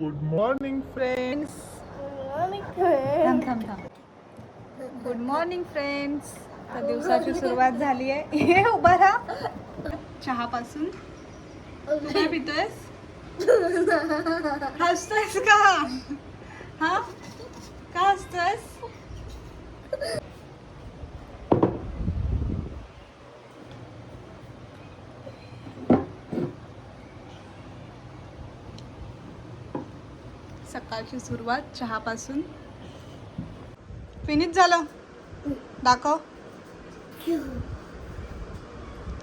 Good morning friends. थांब थांब थांब. Good morning friends. तर दिवसाची सुरुवात झाली आहे. हे उभा राहा. चहापासून काय पितोयस? हसतोयस का? हा का हसतोयस? सकाळची सुरुवात चहापासून. फिनिश झालं. दाखव.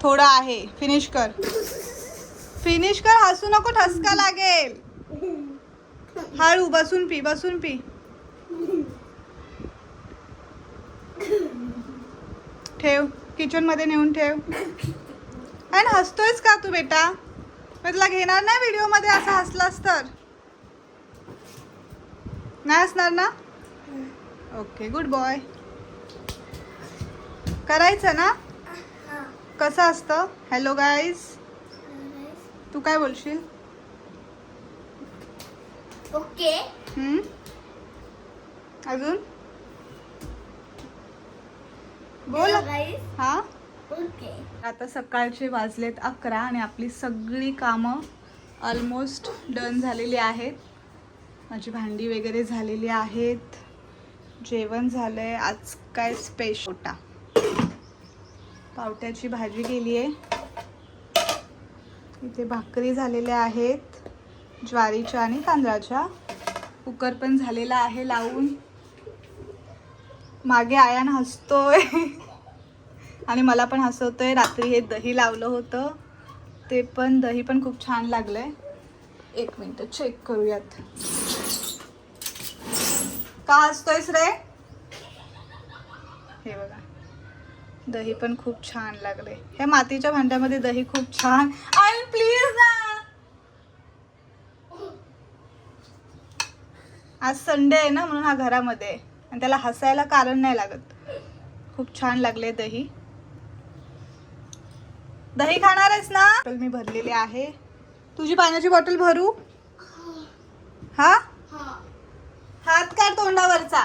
थोडं आहे. फिनिश कर. फिनिश कर. हसू नको, ठसका लागेल. हळू बसून पी, बसून पी. ठेव, किचन मध्ये नेऊन ठेव. आणि हसतोयस का तू बेटा? मी तुला घेणार नाही व्हिडिओ मध्ये. असं हसलास तर नाही हसणार ना? Okay, good boy. करायचं ना? कसं असतं? Hello guys. तू काय बोलशील? ओके. अजून बोल. हा, ओके. आता सकाळचे वाजलेत 11 आणि आपली सगळी कामं ऑलमोस्ट डन झालेली आहेत. माझी भांडी वगैरे झालेली आहेत. जेवण झालंय. आज काय स्पेशल होता? पावट्याची भाजी केली आहे. इथे भाकरी झालेल्या आहेत ज्वारीच्या आणि तांदळाच्या. कुकर पण झालेला आहे लावून. मागे आयान हसतोय आणि मला पण हसवतोय. रात्री हे दही लावलं होतं, ते पण दही पण खूप छान लागलंय. एक मिनिट चेक करूयात. का हसतोयस रे? हे बघा, दही पण खूप छान लागले. हे मातीच्या भांड्यामध्ये दही खूप छान. आय प्लीज ना, आज संडे आहे ना म्हणून हा घरामध्ये आहे आणि त्याला हसायला कारण नाही लागत. खूप छान लागले दही. दही खाणार आहेस ना? मी भरलेली आहे. तुझी पाण्याची बॉटल भरू? हा, हात काढ तोंडावरचा.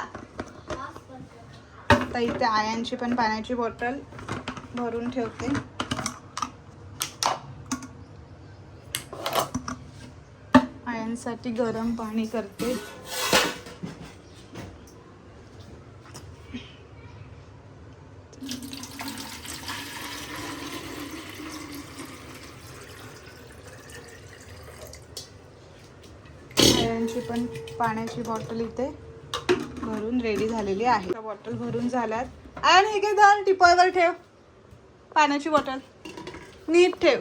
आता इथे आयांची पण पाण्याची बॉटल भरून ठेवते. आयांसाठी गरम पाणी करते. आयांची पण पाण्याची बॉटल इथे भरून रेडी झालेली आहे. बॉटल भरून झाल्यात. आणि हे घे, धर, टिपॉयवर ठेव. पाण्याची बॉटल नीट ठेव.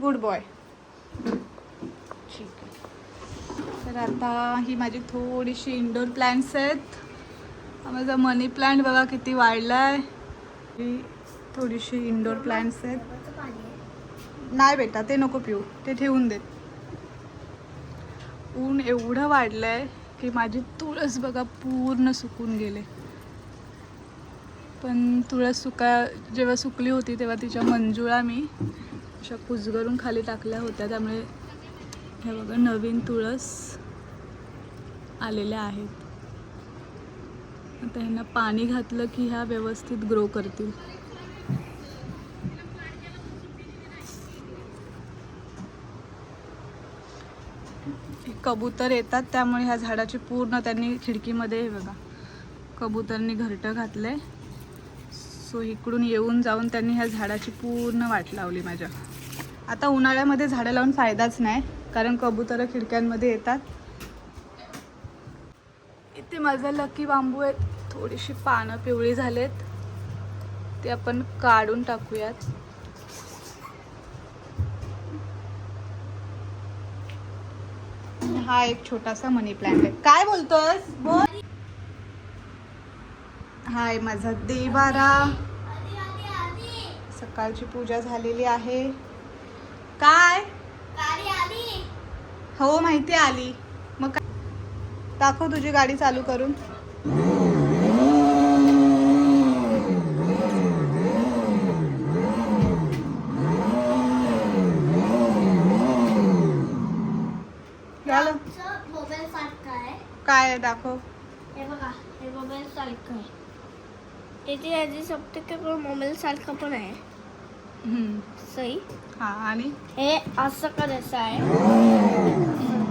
Good boy. ठीक आहे. तर आता ही माझी थोडीशी इंडोर प्लांट्स आहेत. माझा मनी प्लांट बघा किती वाढलाय. ही थोडीशी इंडोर प्लांट्स आहेत. नाही बेटा, ते नको पिऊ, ते ठेवून देत. ऊन एवढं वाढलंय की माझी तुळस बघा पूर्ण सुकून गेले. पण तुळस जेव्हा सुकली होती तेव्हा तिच्या मंजुळा मी अशा कुजगरून खाली टाकल्या होत्या. त्यामुळे हे बघा नवीन तुळस आलेल्या आहेत. आता ह्यांना पाणी घातलं की ह्या व्यवस्थित ग्रो करतील. कबूतर येतात त्यामुळे ह्या झाडाची पूर्ण त्यांनी खिडकीमध्ये हे बघा कबूतरनी घरटं घातलंय. सो इकडून येऊन जाऊन त्यांनी ह्या झाडाची पूर्ण वाट लावली माझ्या. आता उन्हाळ्यामध्ये झाडं लावून फायदाच नाही कारण कबूतर खिडक्यांमध्ये येतात. इथे माझा लकी बांबू आहे. थोडीशी पानं पिवळी झालेत, ते आपण काढून टाकूयात. हा एक छोटासा मनी प्लांट आहे. काय बोलतोस? बोल. हाय माझा देवारा. सकाळची पूजा झालेली आहे. काय? हो माहिती आली. मग दाखव तुझी गाडी चालू करून. काय आहे दाखव. हे बघा, हे मोबाईल सारखं आहे. त्याची याची सप्टेकेबल मोबाईल सारखं पण आहे. सही. हा आणि हे असं करायचं आहे. असं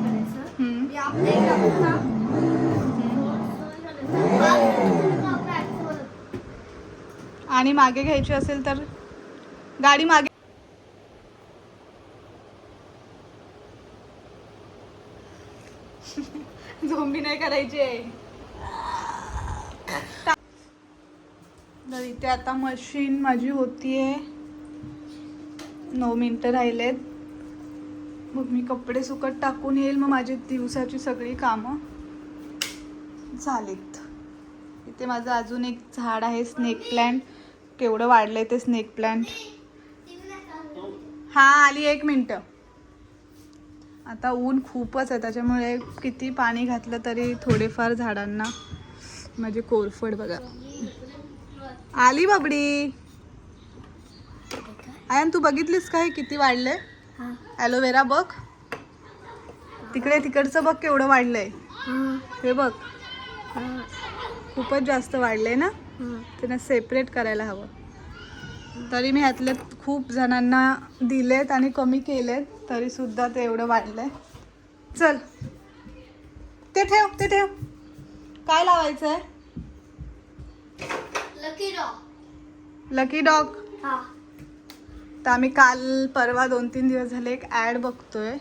करायचं. हे आपल्या इकडे आपण ना, आणि मागे घ्यायची असेल तर गाडी मागे. झोंबी नाही करायची आहे. तर इथे आता मशीन माझी होतीये. 9 मिनिटं राहिलेत. मग मी कपडे सुकत टाकून येईल. मग माझी दिवसाची सगळी कामं झालीत. इथे माझं अजून एक झाड आहे, स्नेक प्लांट. केवढं वाढलंय ते स्नेक प्लांट. हा आली 1 मिनिटं. आता ऊन खूपच आहे त्याच्यामुळे किती पाणी घातलं तरी थोडेफार झाडांना माझी कोरफड बघा. आली बाबडी. आयन तू बघितलीस काय किती वाढलंय? ॲलोवेरा बघ तिकडे, तिकडचं बघ केवढं वाढलंय. हे बघ खूपच जास्त वाढलंय ना. त्यांना सेपरेट करायला हवं. तरी मी ह्यातले खूप जणांना दिलेत आणि कमी केलेत तरी सुद्धा ते एवढं वाढलंय. चल ते ठेव, ते ठेव. काय लावायचंय? Lucky dog. Lucky dog. हा. तर आम्ही काल परवा 2-3 दिवस झाले एक ॲड बघतोय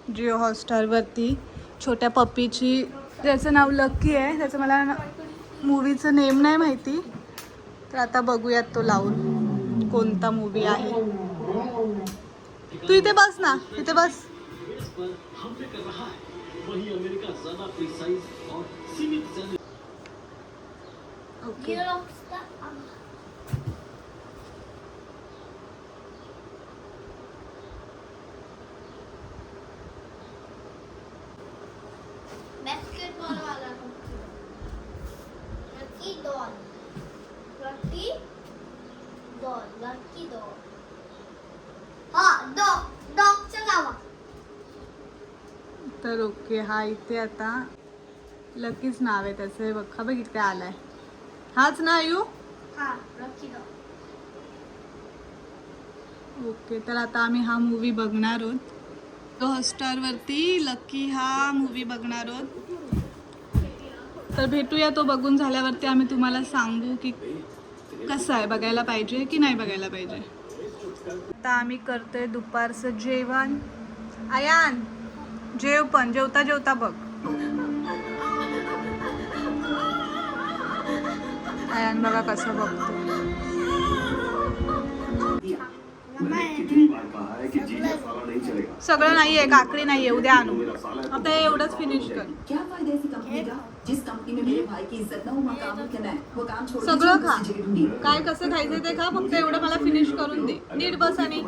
जिओ हॉटस्टारवरती छोट्या पप्पीची. ज्याचं नाव लकी आहे. त्याचं मला मूवीचं नेम नाही माहिती. तर आता बघूयात तो लावून कोणता मूवी आहे. तू इथे बस ना, इथे बस. ओके. बास्केटबॉल वाला lucky doll. Lucky doll. Lucky doll. हा डॉग. डॉगचं नाव. तर ओके. हा इथे आता लकीच नाव आहे त्याचं. हे बघा बघ इथे आलाय. हाच ना आयू? हा लकी डॉग. ओके. तर आता आम्ही हा मूवी बघणार आहोत. तो हॉटस्टारवरती लकी हा मूवी बघणार आहोत. तर भेटूया तो बघून झाल्यावरती. आम्ही तुम्हाला सांगू की कसं आहे, बघायला पाहिजे की नाही बघायला पाहिजे. आता आम्ही करतोय दुपारचं जेवण. आयान जेव, पण जेवता जेवता बघ. आयान बघा कसं बघतो. सगळं नाहीये, काकडी नाहीये, उद्या आणू. आता हे एवढंच फिनिश कर. सगळं खा. काय कसं खायचं ते खा, फक्त एवढं मला फिनिश करून दे. नीट बस आणि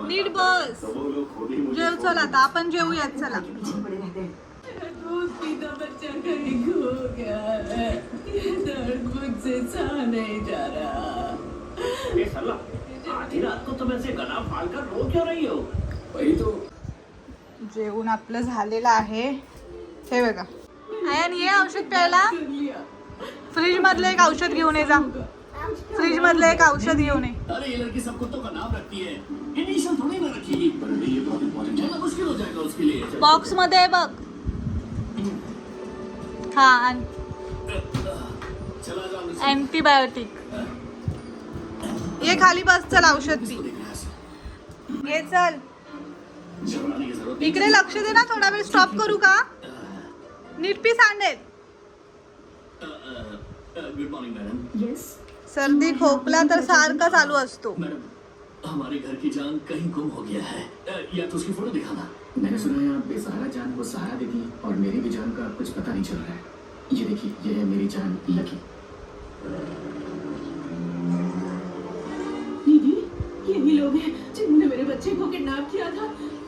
नीट बस. जेव. चल आता आपण जेवूयात. चला. जेवून आपलं झालेलं आहे. हे बघा. आयन ये औषध प्यायला. फ्रीज मधलं एक औषध घेऊन ये जा. फ्रीज मधलं एक औषध घेऊन ये. बॉक्स मध्ये बघ. हा अँटीबायोटिक. ये खाली बस. चल औषध पी. ये चल इकडे लक्ष दे ना. थोडा वेळ स्टॉप करू का? नीट पी सांडेल. Good morning madam. यस. सर्दी खोकला तर सारखा चालू असतो. मैडम हमारे घर की जान कहीं गुम हो गया है. या तो उसकी फोटो दिखाना. मैंने सुना है आप बेसहारा जान को सहारा देती और मेरी भी जान का कुछ पता नहीं चल रहा है. ये देखिए, ये है मेरी जान लकी. दीदी, यही लोग हैं जिन्होंने मेरे बच्चे को किडनैप किया था.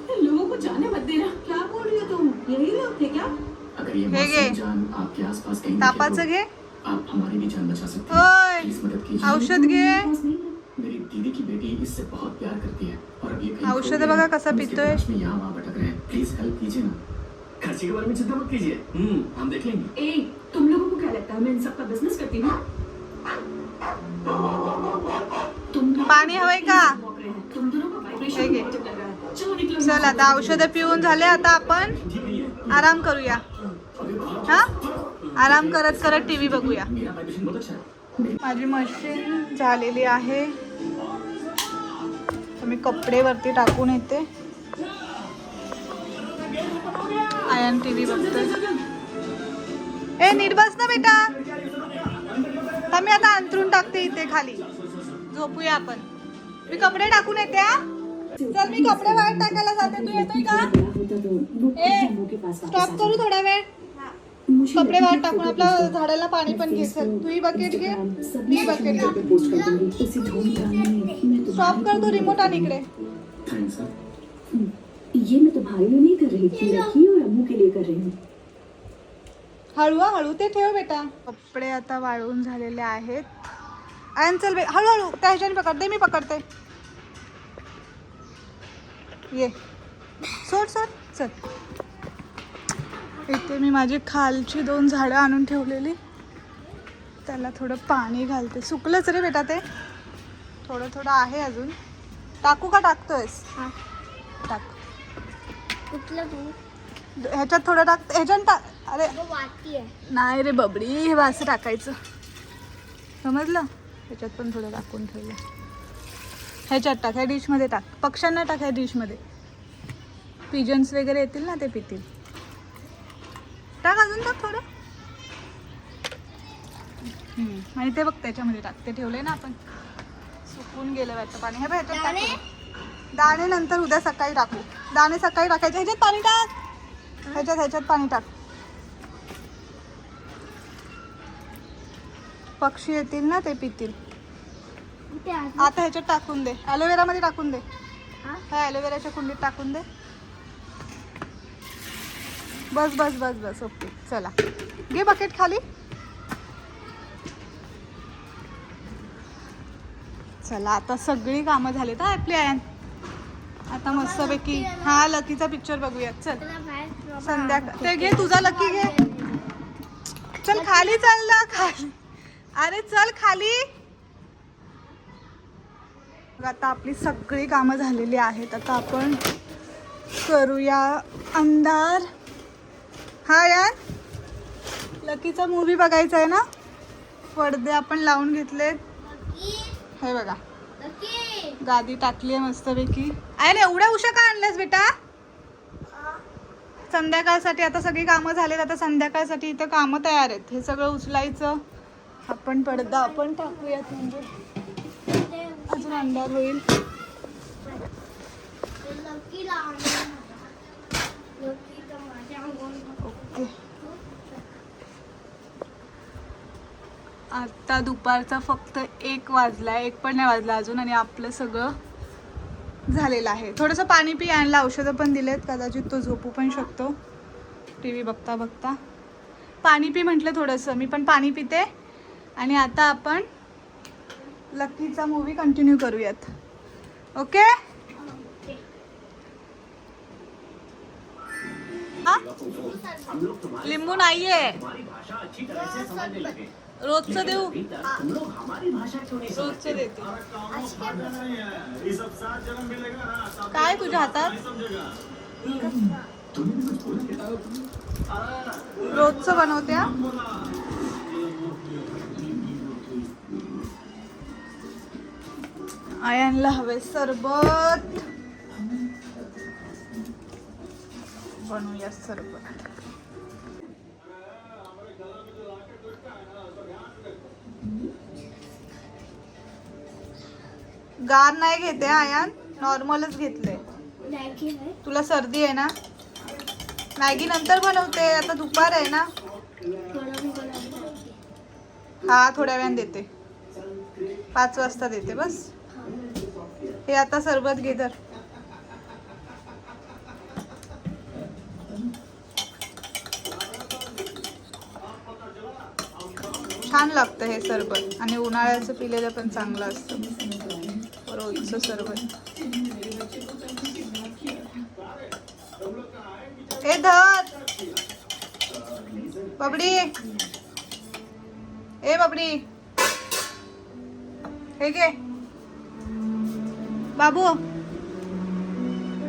इन लोगों को जाने मत देना. क्या बोल रही हो तुम? यही लोग थे क्या? अगर ये हे घे. मासूम जान आपके आसपास कहीं तापाचं घे. आप हमारी भी जान बचा सकते हैं. ओय प्लीज मदद कीजिए. औषध घे. मेरी दीदी की बेटी इससे बहुत प्यार करती है और अब ये कहीं औषध खो गई बघा है. कसा हम इसकी पितोय. तलाश में यहाँ वहाँ भटक रहे हैं. प्लीज हेल्प कीजिए ना. खर्चे के बारे में चिंता मत कीजिए, हम देख लेंगे। ए, तुम लोगों को क्या लगता है मैं इन सबका बिजनेस करती हूँ? तुम दोनों पाणी हवंय का? तुम दोनों का वाइब्रेशन हे घे. पॉजिटिव लग रहा है. चलो निकलो. चल आता औषधं पिऊन झाले, आता आपण आराम करूया. हा, आराम करत करत टीव्ही बघूया. मेरा वाइब्रेशन बहुत अच्छा है। माझी मशीन झालेली आहे. तर मी कपडे वरती टाकून येते. आयन टीव्ही बघतोय. ए नीट बस ना बेटा. तर मी आता अंथरून टाकते इथे खाली, झोपूया आपण. मी कपडे टाकून येते. हा चल, मी कपडे बाहेर टाकायला जाते. तू येतोय का? ए स्टॉप करू थोडा वेळ. कपडे बाहेर टाकून आपल्या झाडाला पाणी पण घे. चल तूही बकेट घे, मी बकेट घे. स्टॉप कर तू. रिमोट आण इकडे. Thanks sir. ये मैं तुम्हारे लिए नहीं कर रही थी, लकी और अम्मू के लिए कर रही हूँ. हळू हळू ते ठेव बेटा. कपडे आता वाळून झालेले आहेत. आयन चल हळूहळू. त्या ह्याच्याने पकडते, मी पकडते. ये सोड सोड. चल, इथे मी माझी खालची 2 झाडं आणून ठेवलेली, त्याला थोडं पाणी घालते. सुकलंच रे बेटा ते, थोडं थोडं आहे अजून. टाकू का? टाकतोयस? टाक. कुठलं तू ह्याच्यात थोडं टाक. ह्याच्यात टाक. अरे वाटी आहे. नाही रे बबडी, हे असं टाकायचं, समजलं? ह्याच्यात पण थोडं टाकून ठेवलं. ह्याच्यात टाक, ह्या डिशमध्ये टाक. पक्ष्यांना टाक ह्या डिशमध्ये. पिजन्स वगैरे येतील ना, ते पितील. टाक अजून, टाक थोडं. आणि ते बघ त्याच्यामध्ये टाक. ते ठेवले ना आपण, सुकून गेलं वाटतं पाणी. हे बघ ह्याच्यात टाक. दाणे नंतर उद्या सकाळी टाकू. दाणे सकाळी टाकायचे. ह्याच्यात पाणी टाक. ह्याच्यात पाणी टाक. पक्षी येतील ना, ते पितील. आता ह्याच्यात टाकून दे. ॲलोवेरा मध्ये टाकून दे. हा ॲलोवेराच्या कुंडीत टाकून दे. बस बस बस बस. ओके चला, घे बकेट खाली. चला आता सगळी कामं झालीत हा आपली. आयन आता मस्तपैकी हा लकीचा पिक्चर बघूयात. चल संध्याकाळ. ते घे तुझा लकी घे. चल खाली, चल ना खाली. अरे चल खाली. आता आपली सगळी कामं झालेली आहेत. आता आपण करूया अंधार. हा यार, लकीचा मूवी बघायचा आहे ना. पडदे आपण लावून घेतलेत. हे बघा, गादी टाकली आहे मस्तपैकी. आहे एवढ्या उशा का आणल्यास बेटा? संध्याकाळसाठी. आता सगळी कामं झालेत. आता संध्याकाळसाठी इथं कामं तयार आहेत. हे सगळं उचलायचं. आपण पडदा आपण टाकूयात, म्हणजे अजून अंधार होईल. ओके, आता दुपारचा फक्त 1 वाजला. 1 पण नाही वाजला अजून, आणि आपलं सगळं झालेलं आहे. थोडंसं पाणी पी. आणलं, औषधं पण दिलेत. कदाचित तो झोपू पण शकतो टी व्ही बघता बघता. पाणी पी म्हटलं थोडंसं. मी पण पाणी पिते. आणि आता आपण लकीचा मूवी कंटिन्यू करूयात. ओके. लिंबू नाहीये, रोजचं देऊ. रोजचं देते. काय तुझ्या हातात? रोजचं बनवते. आयनला हवे सरबत. बनवूया सरबत. गार नाही घेते आयन, नॉर्मलच घेतले. तुला सर्दी आहे ना. मॅगी नंतर बनवते, आता दुपार आहे ना. हा थोड्या वेळाने देते. 5 वाजता देते बस. हे आता सरबत घे तर. छान लागतं हे सरबत. आणि उन्हाळ्याचं पिलेलं पण चांगलं असतं. रोजचं सरबत. हे धर. बबडी ए बबडी हे घे बाबू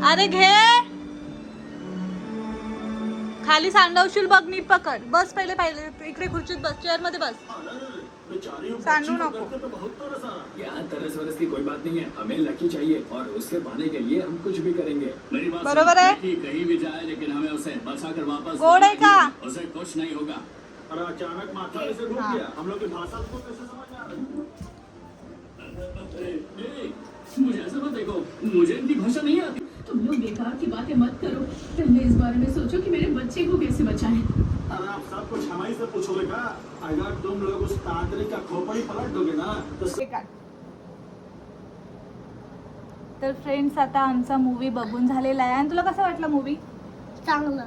अरे घे खाली सांडवशील बघ नीट पकड बस पहिले इकडे खुर्चीत बस चेअर मध्ये बस सांडू नको यहाँ तरस वरस की कोई बात नहीं है हमें लकी चाहिए और उससे पाने के लिए हम कुछ भी करेंगे मेरी बात बरोबर है कि कहीं भी जाए लेकिन हमें उसे बचा कर वापस गोड़ है का उसे कुछ नहीं होगा और अचानक माथा ऐसे रुक हाँ। गया हम लोग की भाषा को कैसे समझ में आ रही मुझे ऐसा मत देखो मुझे इनकी भाषा नहीं आती तुम लोग बेकार की बातें मत करो पहले इस बारे में सोचो कि मेरे बच्चे को कैसे बचाएं। अरे आप सब कुछ हमारी से पूछोगे का अगर तुम लोग उस तांत्रिक का खोपड़ी पलट दोगे ना तो तर फ्रेंड्स आता आमचा मूवी बघून झालेला आहे आणि तुला कसं वाटलं मूवी चांगलं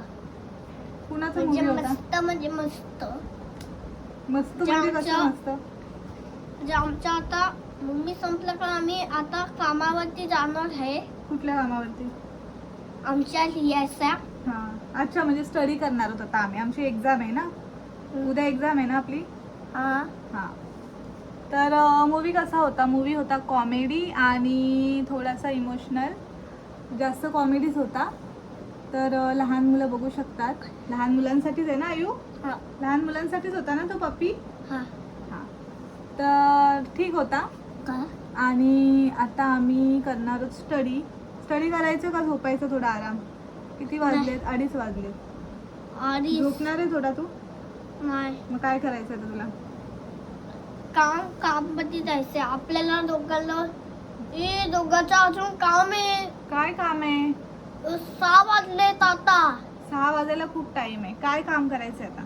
कुणाचा म्हणजे मूवी होता मस्त म्हणजे मस्त मस्त म्हणजे कसं जामचं. मस्त म्हणजे आमचं आता मम्मी संपलं पण आम्ही आता कामावरती जाणार आहे कुठल्या कामावरती आमच्या लिहायच्या हा अच्छा म्हणजे स्टडी करणार होत आता आम्ही आमची एक्झाम आहे ना उद्या एक्झाम आहे ना आपली हा हा तर मूवी कसा होता मूवी होता कॉमेडी आणि थोडासा इमोशनल जास्त कॉमेडीच होता तर लहान मुलं बघू शकतात लहान मुलांसाठीच आहे ना आयु हा लहान मुलांसाठीच होता ना तो पप्पी हा हा तर ठीक होता का आणि आता आम्ही करणार आहोत स्टडी करायचं का झोपायचं थोडा आराम किती वाजलेत 2:30 वाजलेत आणि झोपणार आहे थोडा तू नाही मग काय करायचं आता तुला काम मध्ये जायचंय आपल्याला दोघांना दोघांचं अजून काम आहे काय काम आहे 6 वाजलेत आता 6 वाजायला खूप टाइम आहे काय काम करायचंय आता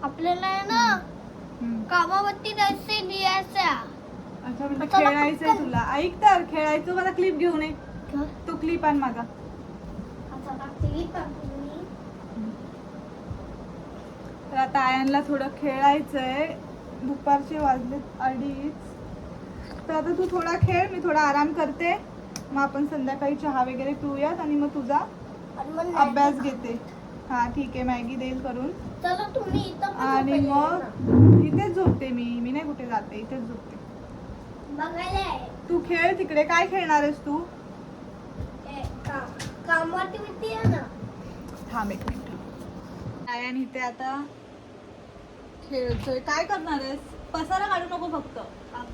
आपल्याला आहे ना हम्म. कामावरती जायचंय लिहायच्या अच्छा म्हणजे आता खेळायचंय पटकन. तुला ऐक तर खेळायचं मला क्लिप घेऊन ये तो क्लिप आण माझा तर आता आयांना थोडं खेळायचंय दुपारचे वाजलेत 2:30 तर आता तू थोडा खेळ मी थोडा आराम करते मग आपण संध्याकाळी चहा वगैरे पिऊयात आणि मग तुझा अभ्यास घेते हा ठीक आहे मॅगी देईल करून चला तुम्ही इथं पण आणि झोपायला मग इथेच झोपते मी नाही कुठे जाते इथेच झोपते बघायला आहे. तू खेळ तिकडे काय खेळणार आहेस तू कामावरती भीती आहे ना थांब एक मिनिट आयान इथे आता खेळतोय काय करणार आहेस पसारा काढू नको फक्त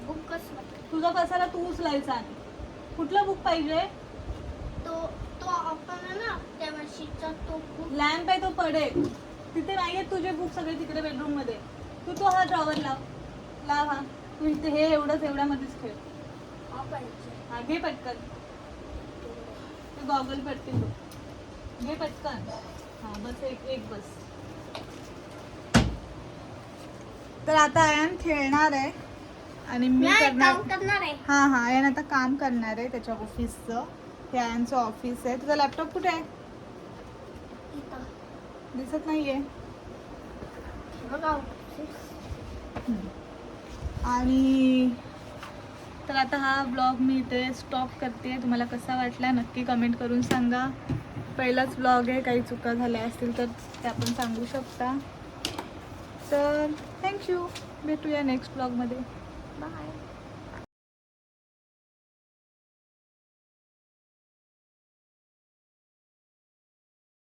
बुक कसं तुझा पसारा तू उचलायचा आणि कुठला बुक पाहिजे तो तो आपण आहे ना त्या वर्षीचा तो बुक लॅम्प आहे तो पडेल तिथे नाहीये तुझे बुक सगळे तिकडे बेडरूम मध्ये तू हा ड्रॉवर लाव हा तू इथे हे एवढ्यामध्येच खेळ पाहिजे हा घे पटकन ते गॉगल पडतील बघ घे पटकन हा बस एक बस तर आता आयन खेळणार आहे आणि मी नाही, करणार काम करणार आहे हा आयन आता काम करणार आहे त्याच्या ऑफिसचं हे आयनचं ऑफिस आहे तुझा लॅपटॉप कुठे आहे इथं. दिसत नाहीये बघा आणि तर आता हा ब्लॉग मी इथे स्टॉप करते तुम्हाला कसा वाटला नक्की कमेंट करून सांगा पहिलाच ब्लॉग आहे काही चुका झाल्या असतील तर ते आपण सांगू शकता तर थँक्यू भेटूया नेक्स्ट ब्लॉगमध्ये बाय